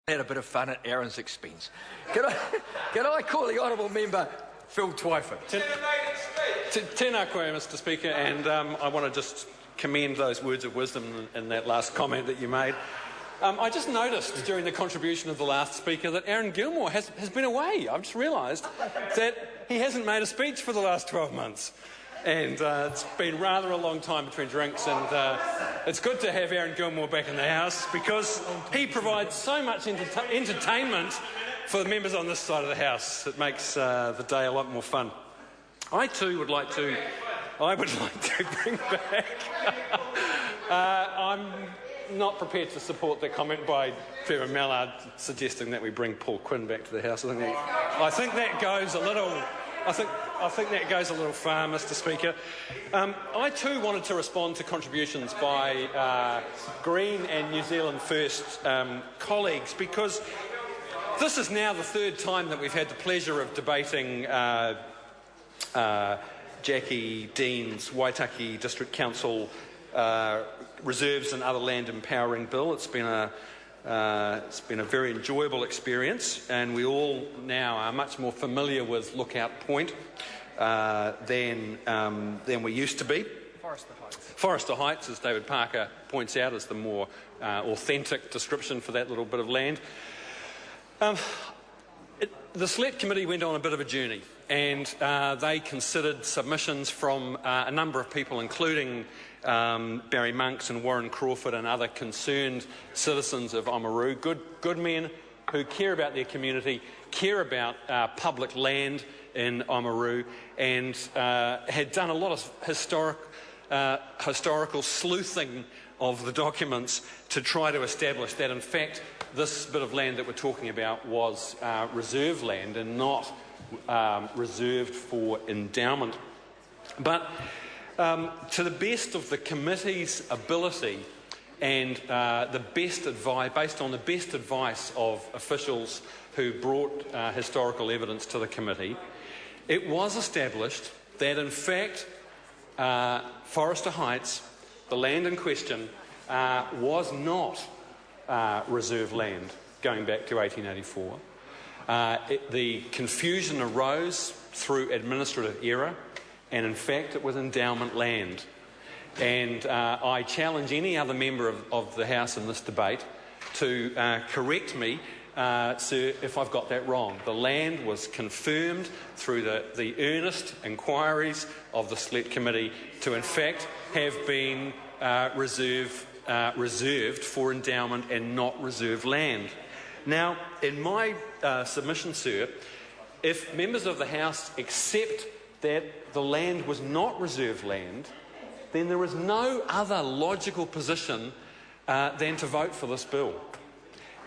Had a bit of fun at Aaron's expense. Can I call the honourable member Phil Twyford? Tēnā koe, Mr Speaker, and I want to just commend those words of wisdom in that last comment that you made. I just noticed during the contribution of the last speaker that Aaron Gilmore has been away. I've just realised that he hasn't made a speech for the last 12 months. And it's been rather a long time between drinks, and it's good to have Aaron Gilmore back in the House because he provides so much entertainment for the members on this side of the House. It makes the day a lot more fun. I too would like to bring back... I'm not prepared to support the comment by Trevor Mallard suggesting that we bring Paul Quinn back to the House. I think that goes a little... I think that goes a little far, Mr Speaker. I too wanted to respond to contributions by Green and New Zealand First colleagues, because this is now the third time that we've had the pleasure of debating Jackie Dean's Waitaki District Council Reserves and Other Land Empowering Bill. It's been a very enjoyable experience, and we all now are much more familiar with Lookout Point than we used to be. Forester Heights, as David Parker points out, is the more authentic description for that little bit of land. The Select Committee went on a bit of a journey, and they considered submissions from a number of people, including Barry Monks and Warren Crawford and other concerned citizens of Oamaru, good men who care about their community, care about public land in Oamaru, and had done a lot of historical sleuthing of the documents to try to establish that, in fact, this bit of land that we're talking about was reserve land and not reserved for endowment. But to the best of the committee's ability and the best advice, based on the best advice of officials who brought historical evidence to the committee, it was established that in fact Forester Heights, the land in question, was not reserve land going back to 1884. The confusion arose through administrative error, and in fact it was endowment land. And I challenge any other member of the House in this debate to correct me, sir, if I've got that wrong. The land was confirmed through the earnest inquiries of the Select Committee to in fact have been reserved for endowment and not reserve land. Now, in my submission, sir, if members of the House accept that the land was not reserve land, then there is no other logical position than to vote for this bill.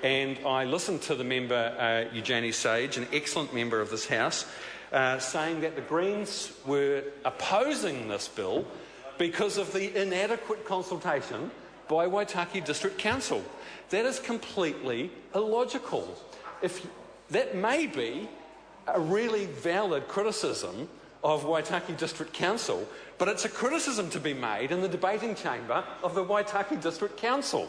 And I listened to the member, Eugenie Sage, an excellent member of this House, saying that the Greens were opposing this bill because of the inadequate consultation by Waitaki District Council. That is completely illogical. That may be a really valid criticism of Waitaki District Council, but it's a criticism to be made in the debating chamber of the Waitaki District Council.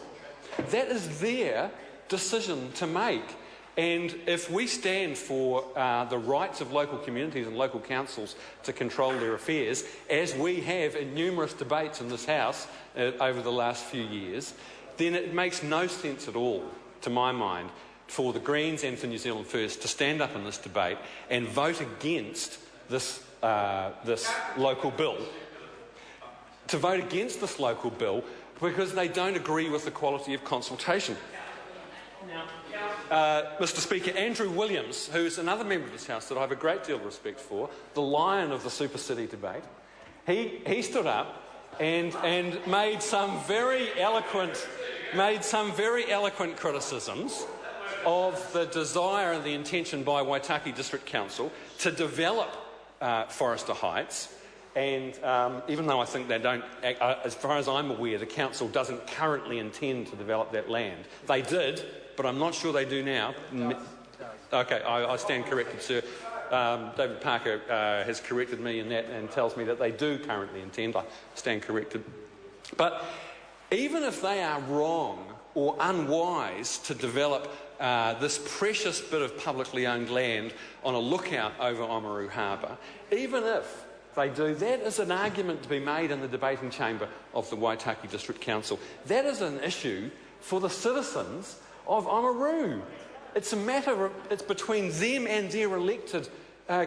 That is their decision to make. And if we stand for the rights of local communities and local councils to control their affairs, as we have in numerous debates in this House over the last few years, then it makes no sense at all, to my mind, for the Greens and for New Zealand First to stand up in this debate and vote against this local bill. To vote against this local bill because they don't agree with the quality of consultation. Mr Speaker, Andrew Williams, who's another member of this House that I have a great deal of respect for, the lion of the Super City debate, he stood up and made some very eloquent criticisms of the desire and the intention by Waitaki District Council to develop Forester Heights. And even though I think they don't, as far as I'm aware, the council doesn't currently intend to develop that land. They did, but I'm not sure they do now. Okay, I stand corrected, sir. David Parker has corrected me in that and tells me that they do currently intend. I stand corrected. But even if they are wrong or unwise to develop this precious bit of publicly owned land on a lookout over Oamaru Harbour, even if they do, that is an argument to be made in the debating chamber of the Waitaki District Council. That is an issue for the citizens of Oamaru. It's a matter of, it's between them and their elected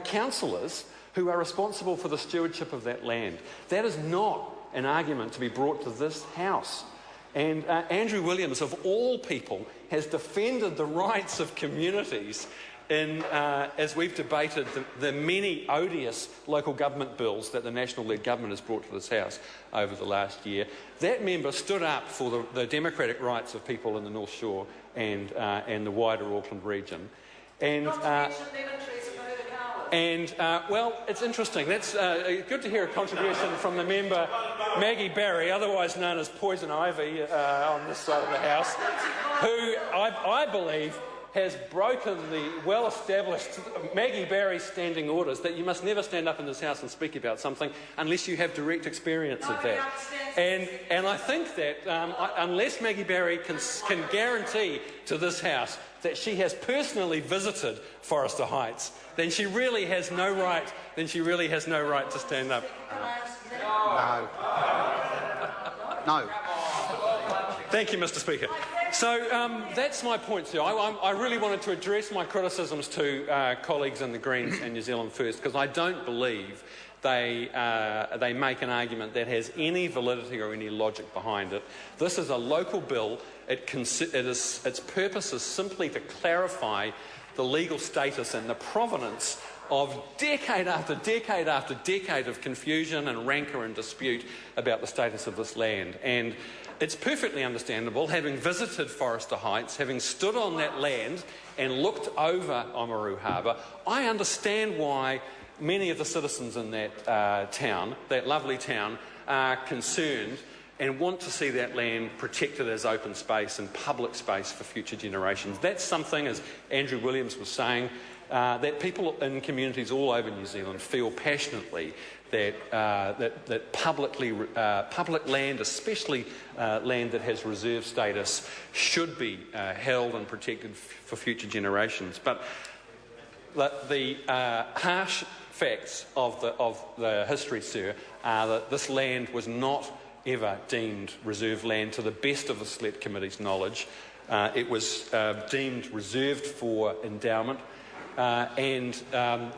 councillors who are responsible for the stewardship of that land. That is not an argument to be brought to this House. And Andrew Williams, of all people, has defended the rights of communities as we've debated the many odious local government bills that the National-led government has brought to this House over the last year. That member stood up for the democratic rights of people in the North Shore and the wider Auckland region. And, well, it's interesting. That's good to hear a contribution from the member Maggie Barry, otherwise known as Poison Ivy on this side of the House, who I believe has broken the well-established Maggie Barry standing orders that you must never stand up in this House and speak about something unless you have direct experience of that. And I think that unless Maggie Barry can guarantee to this House that she has personally visited Forrester Heights, then she really has no right. To stand up. No. Thank you, Mr. Speaker. So that's my point, sir. I really wanted to address my criticisms to colleagues in the Greens and New Zealand First, because I don't believe they make an argument that has any validity or any logic behind it. This is a local bill. Its purpose is simply to clarify the legal status and the provenance of decade after decade after decade of confusion and rancour and dispute about the status of this land. And it's perfectly understandable, having visited Forrester Heights, having stood on that land and looked over Oamaru Harbour, I understand why many of the citizens in that town, that lovely town, are concerned and want to see that land protected as open space and public space for future generations. That's something, as Andrew Williams was saying, that people in communities all over New Zealand feel passionately that public land, especially land that has reserve status, should be held and protected for future generations. But the harsh facts of the history, sir, are that this land was not ever deemed reserve land to the best of the Select Committee's knowledge. It was deemed reserved for endowment. And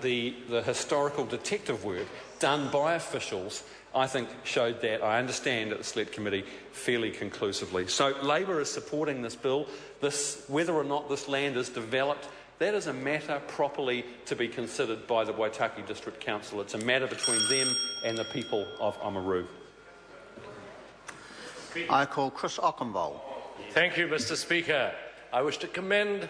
the historical detective work done by officials, I think, showed that, I understand, at the Select Committee fairly conclusively. So Labor is supporting this bill. Whether or not this land is developed, that is a matter properly to be considered by the Waitaki District Council. It's a matter between them and the people of Oamaru. I call Chris Ockenbold. Thank you, Mr. Speaker. I wish to commend